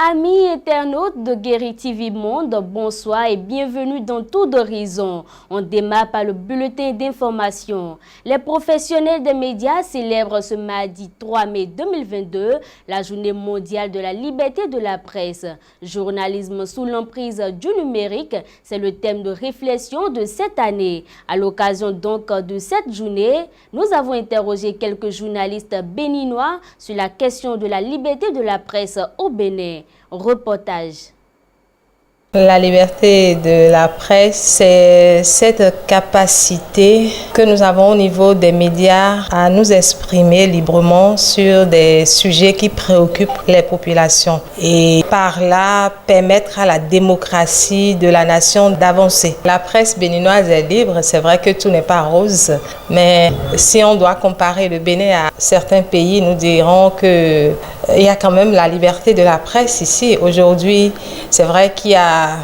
Amis internautes de Guéri TV Monde, bonsoir et bienvenue dans Tour d'Horizon. On démarre par le bulletin d'information. Les professionnels des médias célèbrent ce mardi 3 mai 2022 la journée mondiale de la liberté de la presse. Journalisme sous l'emprise du numérique, c'est le thème de réflexion de cette année. À l'occasion donc de cette journée, nous avons interrogé quelques journalistes béninois sur la question de la liberté de la presse au Bénin. Reportage. La liberté de la presse, c'est cette capacité que nous avons au niveau des médias à nous exprimer librement sur des sujets qui préoccupent les populations et par là permettre à la démocratie de la nation d'avancer. La presse béninoise est libre, c'est vrai que tout n'est pas rose, mais si on doit comparer le Bénin à certains pays, nous dirons que il y a quand même la liberté de la presse ici. Aujourd'hui, c'est vrai qu'il y a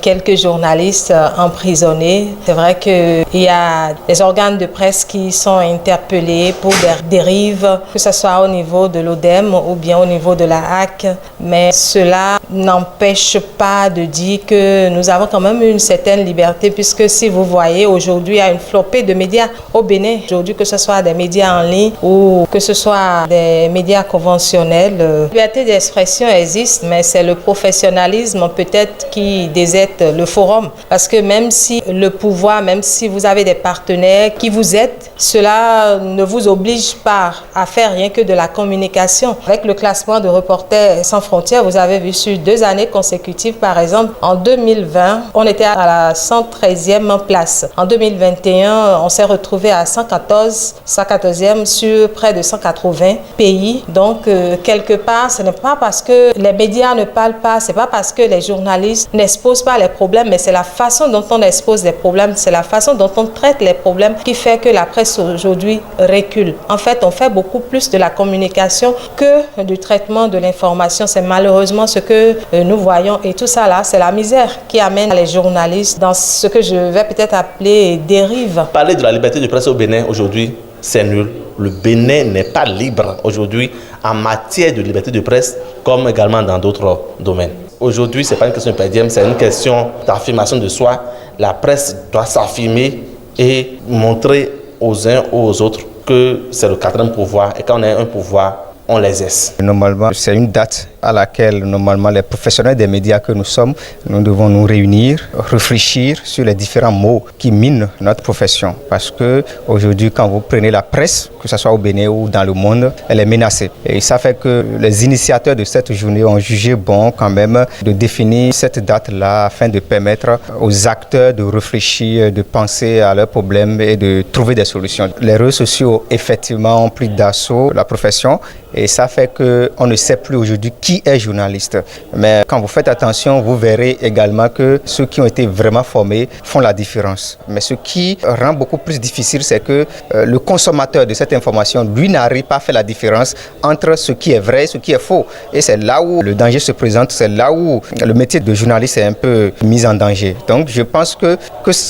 quelques journalistes emprisonnés. C'est vrai qu'il y a des organes de presse qui sont interpellés pour des dérives, que ce soit au niveau de l'ODEM ou bien au niveau de la HAC. Mais cela n'empêche pas de dire que nous avons quand même une certaine liberté, puisque si vous voyez, aujourd'hui, il y a une flopée de médias au Bénin. Aujourd'hui, que ce soit des médias en ligne ou que ce soit des médias conventionnels. La liberté d'expression existe, mais c'est le professionnalisme peut-être qui déserte le forum. Parce que même si le pouvoir, même si vous avez des partenaires qui vous aident, cela ne vous oblige pas à faire rien que de la communication. Avec le classement de Reporters sans frontières, vous avez vu sur 2 années consécutives, par exemple, en 2020, on était à la 113e place. En 2021, on s'est retrouvé à 114e sur près de 180 pays. Donc, quelque part, ce n'est pas parce que les médias ne parlent pas, c'est pas parce que les journalistes n'exposent pas les problèmes, mais c'est la façon dont on expose les problèmes, c'est la façon dont on traite les problèmes qui fait que la presse aujourd'hui recule. En fait, on fait beaucoup plus de la communication que du traitement de l'information. C'est malheureusement ce que nous voyons et tout ça là, c'est la misère qui amène les journalistes dans ce que je vais peut-être appeler dérive. Parler de la liberté de presse au Bénin aujourd'hui, c'est nul. Le Bénin n'est pas libre aujourd'hui en matière de liberté de presse, comme également dans d'autres domaines. Aujourd'hui, ce n'est pas une question de pédième, c'est une question d'affirmation de soi. La presse doit s'affirmer et montrer aux uns ou aux autres que c'est le 4e pouvoir et quand on a un pouvoir, on l'exerce. Normalement, c'est une date à laquelle, normalement, les professionnels des médias que nous sommes, nous devons nous réunir, réfléchir sur les différents mots qui minent notre profession. Parce que aujourd'hui, quand vous prenez la presse, que ce soit au Bénin ou dans le monde, elle est menacée. Et ça fait que les initiateurs de cette journée ont jugé bon quand même de définir cette date-là afin de permettre aux acteurs de réfléchir, de penser à leurs problèmes et de trouver des solutions. Les réseaux sociaux, effectivement, ont pris d'assaut la profession. Et ça fait qu'on ne sait plus aujourd'hui qui est journaliste. Mais quand vous faites attention, vous verrez également que ceux qui ont été vraiment formés font la différence. Mais ce qui rend beaucoup plus difficile, c'est que le consommateur de cette information, lui, n'arrive pas à faire la différence entre ce qui est vrai et ce qui est faux. Et c'est là où le danger se présente, c'est là où le métier de journaliste est un peu mis en danger. Donc je pense que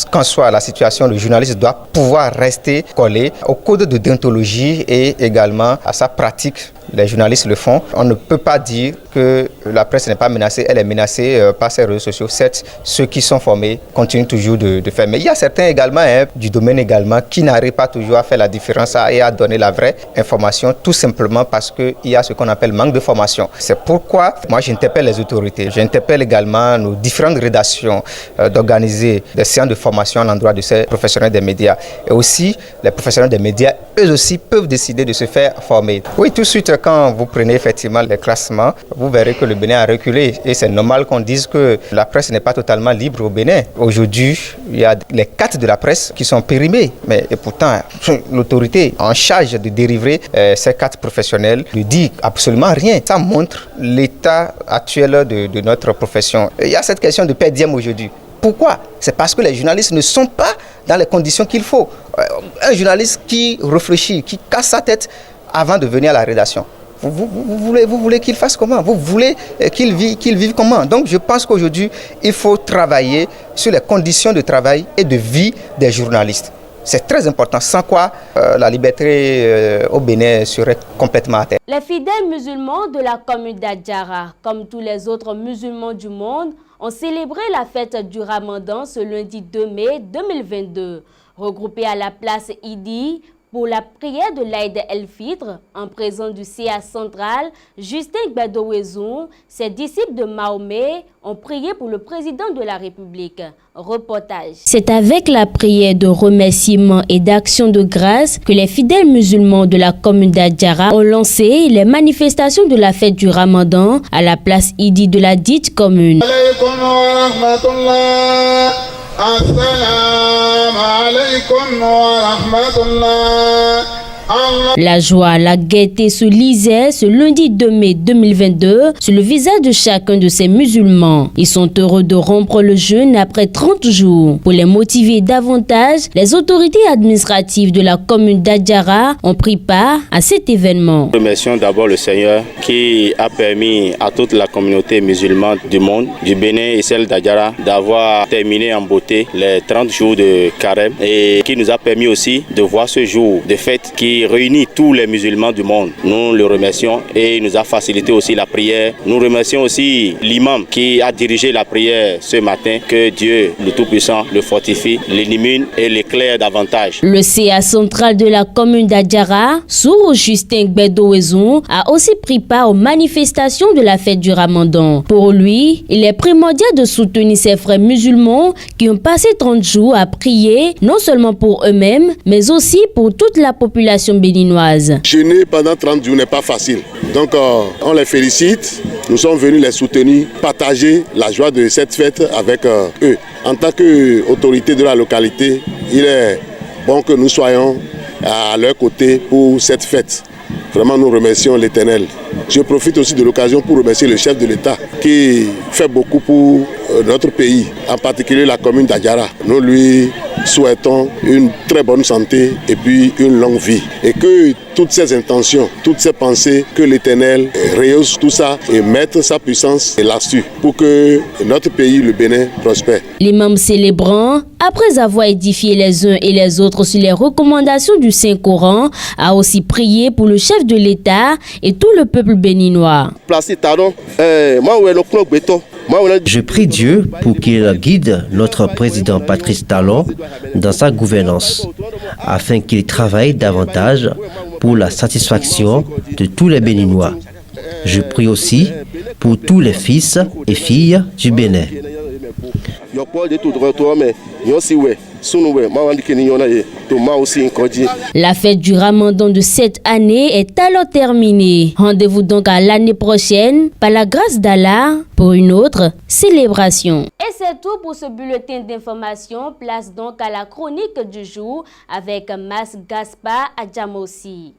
qu'en soit la situation, le journaliste doit pouvoir rester collé au code de déontologie et également à sa pratique. Les journalistes le font. On ne peut pas dire que la presse n'est pas menacée. Elle est menacée par ces réseaux sociaux. Certes, ceux qui sont formés continuent toujours de faire. Mais il y a certains également, du domaine également, qui n'arrivent pas toujours à faire la différence et à donner la vraie information, tout simplement parce qu'il y a ce qu'on appelle manque de formation. C'est pourquoi moi j'interpelle les autorités. J'interpelle également nos différentes rédactions d'organiser des séances de formation à l'endroit de ces professionnels des médias. Et aussi, les professionnels des médias, eux aussi, peuvent décider de se faire former. Oui, tout de suite, quand vous prenez effectivement les classements, vous verrez que le Bénin a reculé. Et c'est normal qu'on dise que la presse n'est pas totalement libre au Bénin. Aujourd'hui, il y a les 4 de la presse qui sont périmés. Mais et pourtant, l'autorité en charge de délivrer ces 4 professionnels ne dit absolument rien. Ça montre l'état actuel de notre profession. Il y a cette question de pédième aujourd'hui. Pourquoi? C'est parce que les journalistes ne sont pas dans les conditions qu'il faut. Un journaliste qui réfléchit, qui casse sa tête avant de venir à la rédaction. Vous voulez qu'il fasse comment? Vous voulez qu'il vive comment? Donc je pense qu'aujourd'hui, il faut travailler sur les conditions de travail et de vie des journalistes. C'est très important, sans quoi la liberté au Bénin serait complètement à terre. Les fidèles musulmans de la commune d'Adjara, comme tous les autres musulmans du monde, ont célébré la fête du Ramadan ce lundi 2 mai 2022. Regroupés à la place Idi pour la prière de l'Aïd el-Fitr, en présence du CA central, Justin Gbadowezou, ses disciples de Mahomet ont prié pour le président de la République. Reportage. C'est avec la prière de remerciement et d'action de grâce que les fidèles musulmans de la commune d'Adjara ont lancé les manifestations de la fête du Ramadan à la place Idi de la dite commune. La joie, la gaieté se lisait ce lundi 2 mai 2022 sur le visage de chacun de ces musulmans. Ils sont heureux de rompre le jeûne après 30 jours. Pour les motiver davantage, les autorités administratives de la commune d'Adjara ont pris part à cet événement. Nous remercions d'abord le Seigneur qui a permis à toute la communauté musulmane du monde, du Bénin et celle d'Adjara, d'avoir terminé en beauté les 30 jours de carême et qui nous a permis aussi de voir ce jour de fête qui réunit tous les musulmans du monde. Nous le remercions et il nous a facilité aussi la prière. Nous remercions aussi l'imam qui a dirigé la prière ce matin. Que Dieu, le Tout-Puissant, le fortifie, l'illumine et l'éclaire davantage. Le CA central de la commune d'Adjara, sous Justin Gbadowezou, a aussi pris part aux manifestations de la fête du Ramadan. Pour lui, il est primordial de soutenir ses frères musulmans qui ont passé 30 jours à prier, non seulement pour eux-mêmes, mais aussi pour toute la population béninoise. Jeûner pendant 30 jours n'est pas facile. Donc on les félicite. Nous sommes venus les soutenir, partager la joie de cette fête avec eux. En tant qu'autorité de la localité, il est bon que nous soyons à leur côté pour cette fête. Vraiment, nous remercions l'Éternel. Je profite aussi de l'occasion pour remercier le chef de l'État qui fait beaucoup pour notre pays, en particulier la commune d'Adjara. Nous lui souhaitons une très bonne santé et puis une longue vie. Et que toutes ces intentions, toutes ces pensées, que l'Éternel rehausse tout ça et mette sa puissance là-dessus pour que notre pays, le Bénin, prospère. L'imam célébrant, après avoir édifié les uns et les autres sur les recommandations du Saint-Coran, a aussi prié pour le chef de l'État et tout le peuple béninois. Je prie Dieu pour qu'il guide notre président Patrice Talon dans sa gouvernance, afin qu'il travaille davantage pour la satisfaction de tous les Béninois. Je prie aussi pour tous les fils et filles du Bénin. La fête du Ramadan de cette année est alors terminée. Rendez-vous donc à l'année prochaine, par la grâce d'Allah, pour une autre célébration. Et c'est tout pour ce bulletin d'information. Place donc à la chronique du jour avec Mas Gaspard Adjamossi.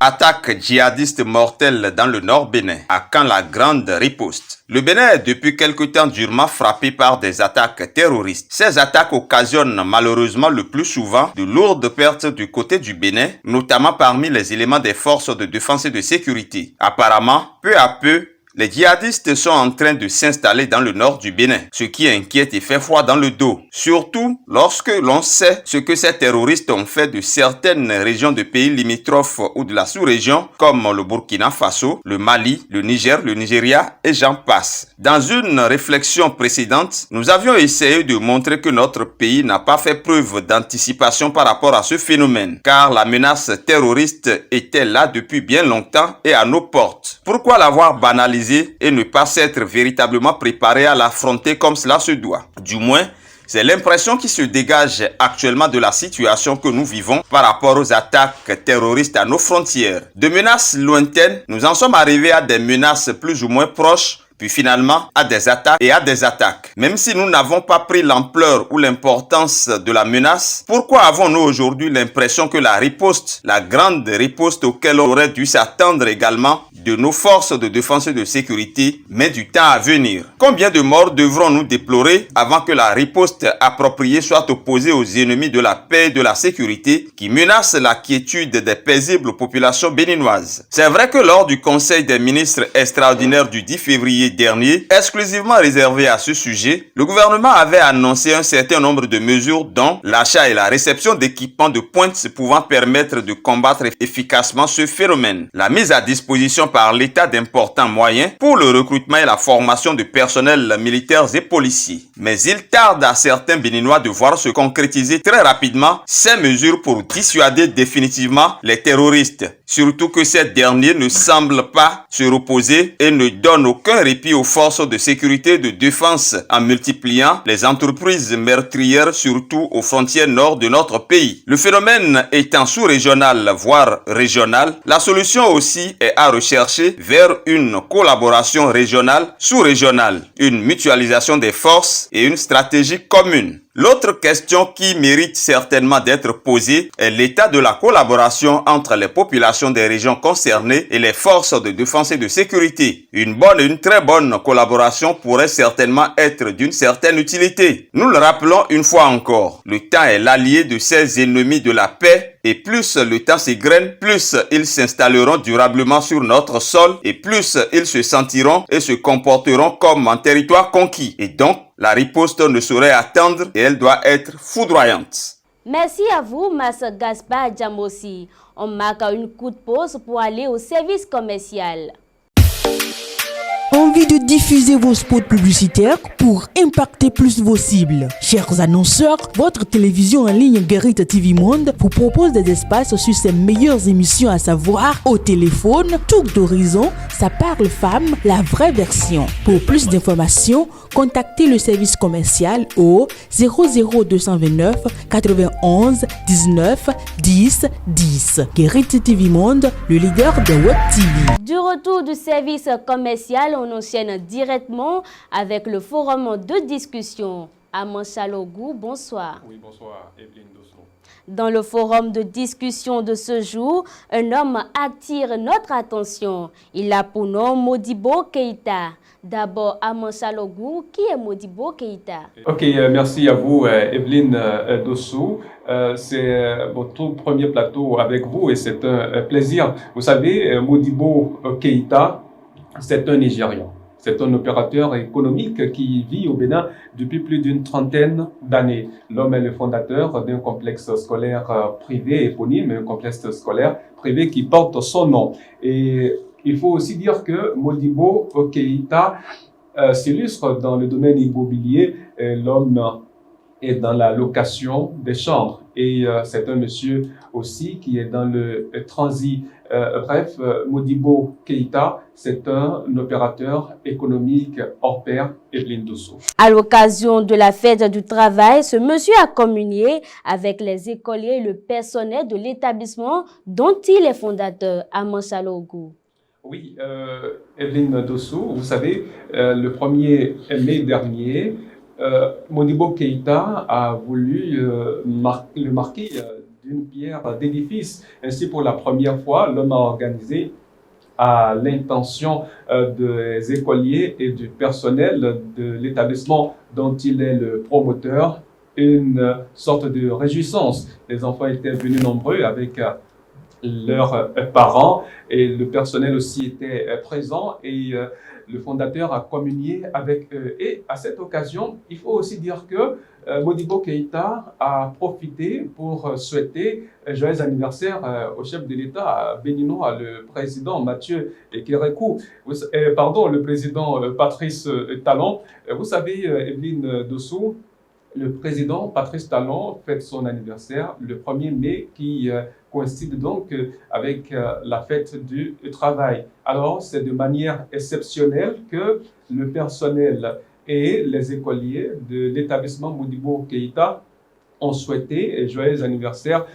Attaque djihadiste mortelle dans le nord Bénin. À quand la grande riposte? Le Bénin est depuis quelque temps durement frappé par des attaques terroristes. Ces attaques occasionnent malheureusement le plus souvent de lourdes pertes du côté du Bénin, notamment parmi les éléments des forces de défense et de sécurité. Apparemment, peu à peu, les djihadistes sont en train de s'installer dans le nord du Bénin, ce qui inquiète et fait froid dans le dos. Surtout lorsque l'on sait ce que ces terroristes ont fait de certaines régions de pays limitrophes ou de la sous-région, comme le Burkina Faso, le Mali, le Niger, le Nigeria et j'en passe. Dans une réflexion précédente, nous avions essayé de montrer que notre pays n'a pas fait preuve d'anticipation par rapport à ce phénomène, car la menace terroriste était là depuis bien longtemps et à nos portes. Pourquoi l'avoir banalisé et ne pas s'être véritablement préparé à l'affronter comme cela se doit? Du moins, c'est l'impression qui se dégage actuellement de la situation que nous vivons par rapport aux attaques terroristes à nos frontières. De menaces lointaines, nous en sommes arrivés à des menaces plus ou moins proches, puis finalement à des attaques et à des attaques. Même si nous n'avons pas pris l'ampleur ou l'importance de la menace, pourquoi avons-nous aujourd'hui l'impression que la riposte, la grande riposte auquel on aurait dû s'attendre également de nos forces de défense et de sécurité, met du temps à venir? Combien de morts devrons-nous déplorer avant que la riposte appropriée soit opposée aux ennemis de la paix et de la sécurité qui menacent la quiétude des paisibles populations béninoises? C'est vrai que lors du Conseil des ministres extraordinaire du 10 février février dernier, exclusivement réservé à ce sujet, le gouvernement avait annoncé un certain nombre de mesures dont l'achat et la réception d'équipements de pointe pouvant permettre de combattre efficacement ce phénomène. La mise à disposition par l'État d'importants moyens pour le recrutement et la formation de personnels militaires et policiers. Mais il tarde à certains Béninois de voir se concrétiser très rapidement ces mesures pour dissuader définitivement les terroristes. Surtout que ces derniers ne semblent pas se reposer et ne donnent aucun répit aux forces de sécurité et de défense en multipliant les entreprises meurtrières, surtout aux frontières nord de notre pays. Le phénomène étant sous-régional, voire régional, la solution aussi est à rechercher vers une collaboration régionale, sous-régionale, une mutualisation des forces et une stratégie commune. L'autre question qui mérite certainement d'être posée est l'état de la collaboration entre les populations des régions concernées et les forces de défense et de sécurité. Une bonne et une très bonne collaboration pourrait certainement être d'une certaine utilité. Nous le rappelons une fois encore, le temps est l'allié de ces ennemis de la paix et plus le temps s'égrène, plus ils s'installeront durablement sur notre sol et plus ils se sentiront et se comporteront comme en territoire conquis. Et donc, la riposte ne saurait attendre et elle doit être foudroyante. Merci à vous, Master Gaspard Djamossi. On marque une coup de pause pour aller au service commercial. Envie de diffuser vos spots publicitaires pour impacter plus vos cibles. Chers annonceurs, votre télévision en ligne Guérite TV Monde vous propose des espaces sur ses meilleures émissions, à savoir Au téléphone, Tour d'horizon, Ça parle femme, la vraie version. Pour plus d'informations, contactez le service commercial au 00229 91 19 10 10. Guérite TV Monde, le leader de Web TV. Du retour du service commercial, on enchaîne directement avec le forum de discussion. Amon Chalogou, bonsoir. Oui, bonsoir, Evelyne Dosso. Dans le forum de discussion de ce jour, un homme attire notre attention. Il a pour nom Modibo Keïta. D'abord, Amon Chalogou, qui est Modibo Keïta? Ok, merci à vous, Evelyne Dosso. C'est votre premier plateau avec vous et c'est un plaisir. Vous savez, Modibo Keïta, c'est un Nigérian. C'est un opérateur économique qui vit au Bénin depuis plus d'une trentaine d'années. L'homme est le fondateur d'un complexe scolaire privé éponyme, un complexe scolaire privé qui porte son nom. Et il faut aussi dire que Modibo Keïta s'illustre dans le domaine immobilier. L'homme est dans la location des chambres et c'est un monsieur aussi qui est dans le transit. Bref, Modibo Keïta, c'est un opérateur économique hors pair, Evelyne Dosso. À l'occasion de la fête du travail, ce monsieur a communié avec les écoliers et le personnel de l'établissement dont il est fondateur, Amon Chalogou. Oui, Evelyne Dosso, vous savez, le 1er mai dernier, Modibo Keïta a voulu le marquer d'une pierre d'édifice. Ainsi, pour la première fois, l'homme a organisé à l'intention des écoliers et du personnel de l'établissement dont il est le promoteur une sorte de réjouissance. Les enfants étaient venus nombreux avec leurs parents et le personnel aussi était présent et le fondateur a communié avec eux. Et à cette occasion, il faut aussi dire que Modibo Keïta a profité pour souhaiter un joyeux anniversaire au chef de l'État béninois, le président Mathieu Kérékou, le président Patrice Talon. Vous savez, Evelyne Dosso, le président Patrice Talon fête son anniversaire le 1er mai qui coïncide donc avec la fête du travail. Alors, c'est de manière exceptionnelle que le personnel et les écoliers de l'établissement Modibo Keïta ont souhaité un joyeux anniversaire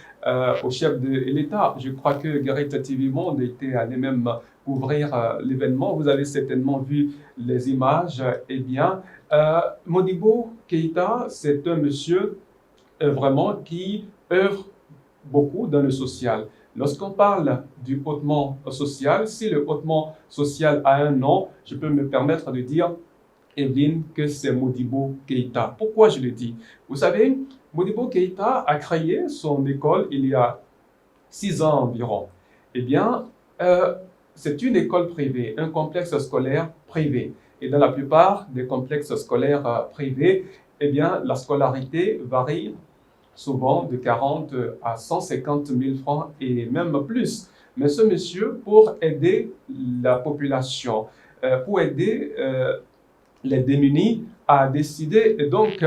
au chef de l'État. Je crois que Guérite TV Monde était allé même couvrir l'événement. Vous avez certainement vu les images. Eh bien, Modibo Keïta, c'est un monsieur vraiment qui œuvre beaucoup dans le social. Lorsqu'on parle du hautement social, si le hautement social a un nom, je peux me permettre de dire, Evelyne, que c'est Modibo Keïta. Pourquoi je le dis? Vous savez, Modibo Keïta a créé son école il y a 6 ans environ. Eh bien, c'est une école privée, un complexe scolaire privé. Et dans la plupart des complexes scolaires privés, eh bien, la scolarité varie souvent de 40 à 150 000 francs et même plus. Mais ce monsieur, pour aider la population, pour aider les démunis, a décidé donc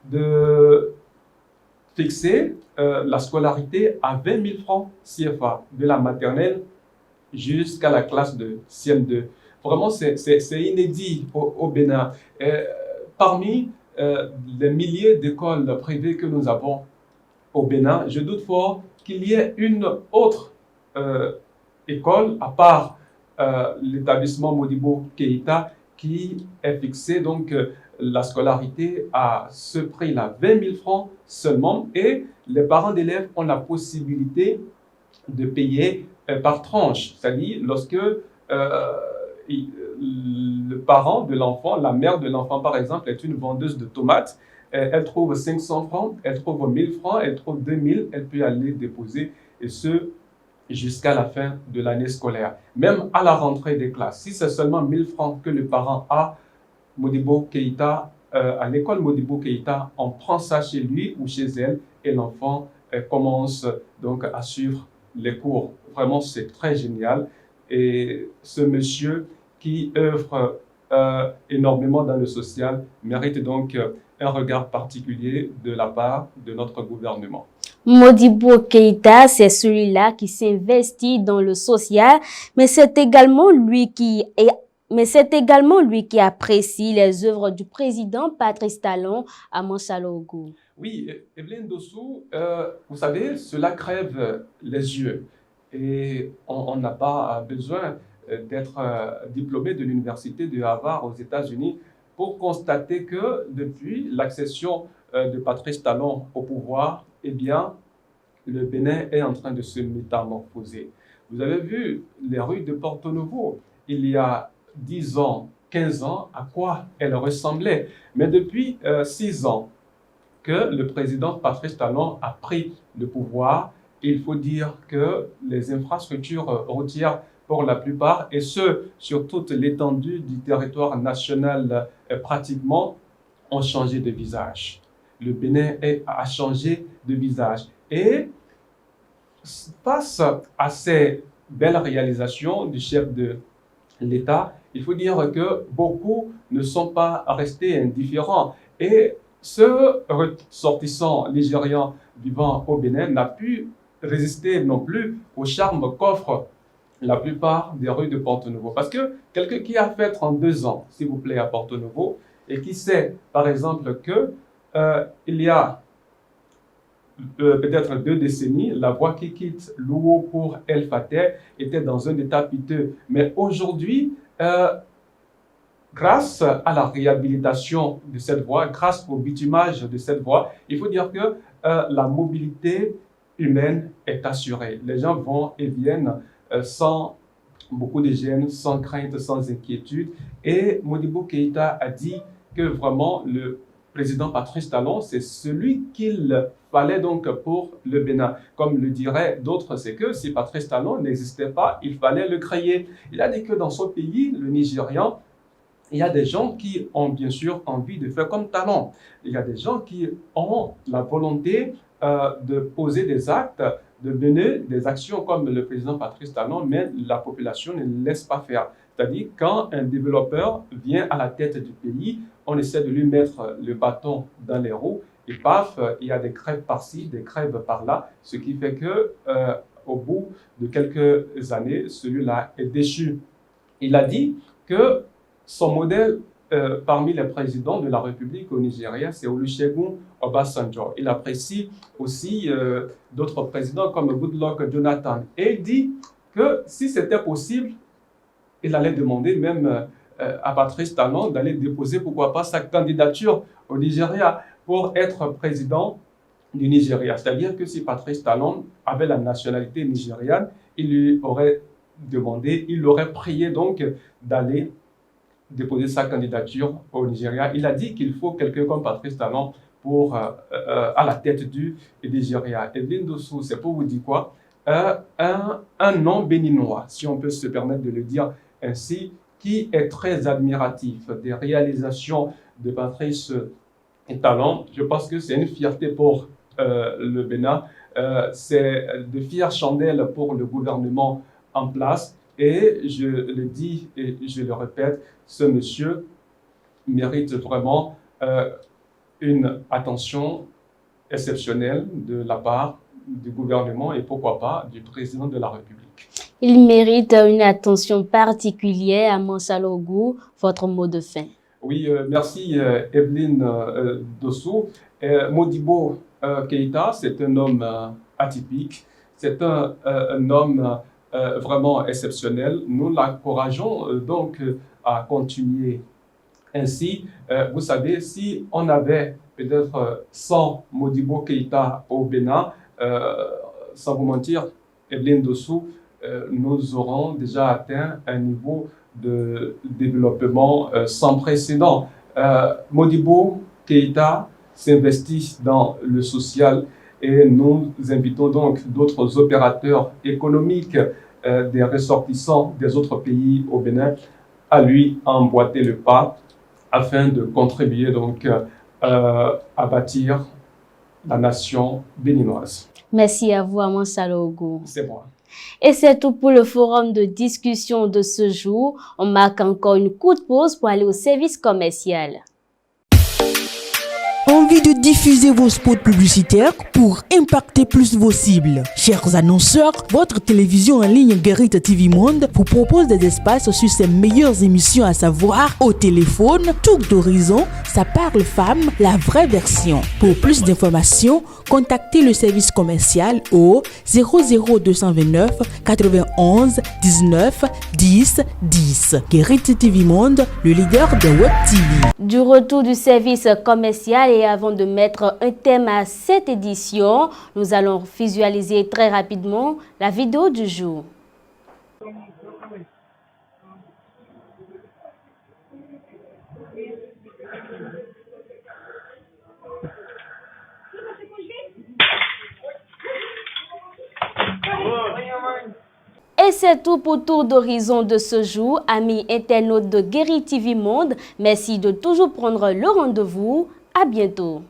de fixer la scolarité à 20 000 francs CFA, de la maternelle jusqu'à la classe de CM2. Vraiment, c'est inédit au Bénin. Parmi les milliers d'écoles privées que nous avons au Bénin, je doute fort qu'il y ait une autre école, à part l'établissement Modibo Keïta, qui est fixé donc la scolarité à ce prix-là, 20 000 francs seulement, et les parents d'élèves ont la possibilité de payer par tranche, c'est-à-dire lorsque le parent de l'enfant, la mère de l'enfant par exemple, est une vendeuse de tomates, elle trouve 500 francs, elle trouve 1000 francs, elle trouve 2000, elle peut aller déposer, et ce, jusqu'à la fin de l'année scolaire. Même à la rentrée des classes, si c'est seulement 1000 francs que le parent a, Modibo Keïta, à l'école Modibo Keïta, on prend ça chez lui ou chez elle, et l'enfant commence donc à suivre les cours. Vraiment, c'est très génial. Et ce monsieur qui œuvre énormément dans le social mérite donc un regard particulier de la part de notre gouvernement. Modibo Keïta, c'est celui-là qui s'investit dans le social, mais c'est également lui qui apprécie les œuvres du président Patrice Talon à Mansalogo. Oui, Evelyne Dossou, vous savez, cela crève les yeux. Et on n'a pas besoin d'être diplômé de l'université de Harvard aux États-Unis pour constater que depuis l'accession de Patrice Talon au pouvoir, eh bien, le Bénin est en train de se métamorphoser. Vous avez vu les rues de Porto Novo, il y a 10 ans, 15 ans, à quoi elles ressemblaient. Mais depuis 6 ans que le président Patrice Talon a pris le pouvoir, il faut dire que les infrastructures routières, pour la plupart, et ce, sur toute l'étendue du territoire national pratiquement, ont changé de visage. Le Bénin a changé de visage. Et face à ces belles réalisations du chef de l'État, il faut dire que beaucoup ne sont pas restés indifférents. Et ce ressortissant nigérian vivant au Bénin n'a pu résister non plus au charme qu'offre la plupart des rues de Porto Novo. Parce que quelqu'un qui a fait 32 ans, s'il vous plaît, à Porto Novo, et qui sait, par exemple, que il y a peut-être 2 décennies, la voie qui quitte Louo pour El Fateh était dans un état piteux. Mais aujourd'hui, grâce à la réhabilitation de cette voie, grâce au bitumage de cette voie, il faut dire que la mobilité humaine est assurée. Les gens vont et viennent sans beaucoup de gêne, sans crainte, sans inquiétude. Et Modibo Keïta a dit que vraiment le président Patrice Talon, c'est celui qu'il fallait donc pour le Bénin. Comme le diraient d'autres, c'est que si Patrice Talon n'existait pas, il fallait le créer. Il a dit que dans son pays, le Nigérian, il y a des gens qui ont bien sûr envie de faire comme Talon. Il y a des gens qui ont la volonté de poser des actes, de mener des actions comme le président Patrice Talon, mais la population ne laisse pas faire. C'est-à-dire, quand un développeur vient à la tête du pays, on essaie de lui mettre le bâton dans les roues, et paf, il y a des crèves par-ci, des crèves par-là, ce qui fait que, au bout de quelques années, celui-là est déchu. Il a dit que son modèle parmi les présidents de la République au Nigeria, c'est Olusegun Obasanjo. Il apprécie aussi d'autres présidents comme Goodluck Jonathan. Et il dit que si c'était possible, il allait demander même à Patrice Talon d'aller déposer, pourquoi pas, sa candidature au Nigeria pour être président du Nigeria. C'est-à-dire que si Patrice Talon avait la nationalité nigériane, il lui aurait demandé, il l'aurait prié donc d'aller déposer sa candidature au Nigeria. Il a dit qu'il faut quelqu'un comme Patrice Talon pour, à la tête du Nigeria. Evelyne Dossou, c'est pour vous dire quoi? Un nom béninois, si on peut se permettre de le dire ainsi, qui est très admiratif des réalisations de Patrice Talon. Je pense que c'est une fierté pour le Bénin, c'est de fières chandelles pour le gouvernement en place. Et je le dis et je le répète, ce monsieur mérite vraiment une attention exceptionnelle de la part du gouvernement et pourquoi pas du président de la République. Il mérite une attention particulière à Monsalogou. Votre mot de fin. Oui, merci Evelyne Dossou. Modibo Keïta, c'est un homme atypique, c'est un homme vraiment exceptionnel. Nous l'encourageons donc à continuer ainsi. Vous savez, si on avait peut-être 100 Modibo Keïta au Bénin, sans vous mentir, Evelyne Dossou, nous aurons déjà atteint un niveau de développement sans précédent. Modibo Keïta s'investit dans le social et nous invitons donc d'autres opérateurs économiques des ressortissants des autres pays au Bénin à lui emboîter le pas afin de contribuer donc à bâtir la nation béninoise. Merci à vous, Monsalogou. C'est moi. Et c'est tout pour le forum de discussion de ce jour. On marque encore une courte pause pour aller au service commercial. Envie de diffuser vos spots publicitaires pour impacter plus vos cibles? Chers annonceurs, votre télévision en ligne Guérite TV Monde vous propose des espaces sur ses meilleures émissions, à savoir Au téléphone, Tour d'horizon, Ça parle femme, la vraie version. Pour plus d'informations, contactez le service commercial au 00229 91 19 10 10. Guérite TV Monde, le leader de Web TV. Du retour du service commercial et avant de mettre un thème à cette édition, nous allons visualiser très rapidement la vidéo du jour. Et c'est tout pour Tour d'horizon de ce jour, amis internautes de Guérite TV Monde. Merci de toujours prendre le rendez-vous. À bientôt.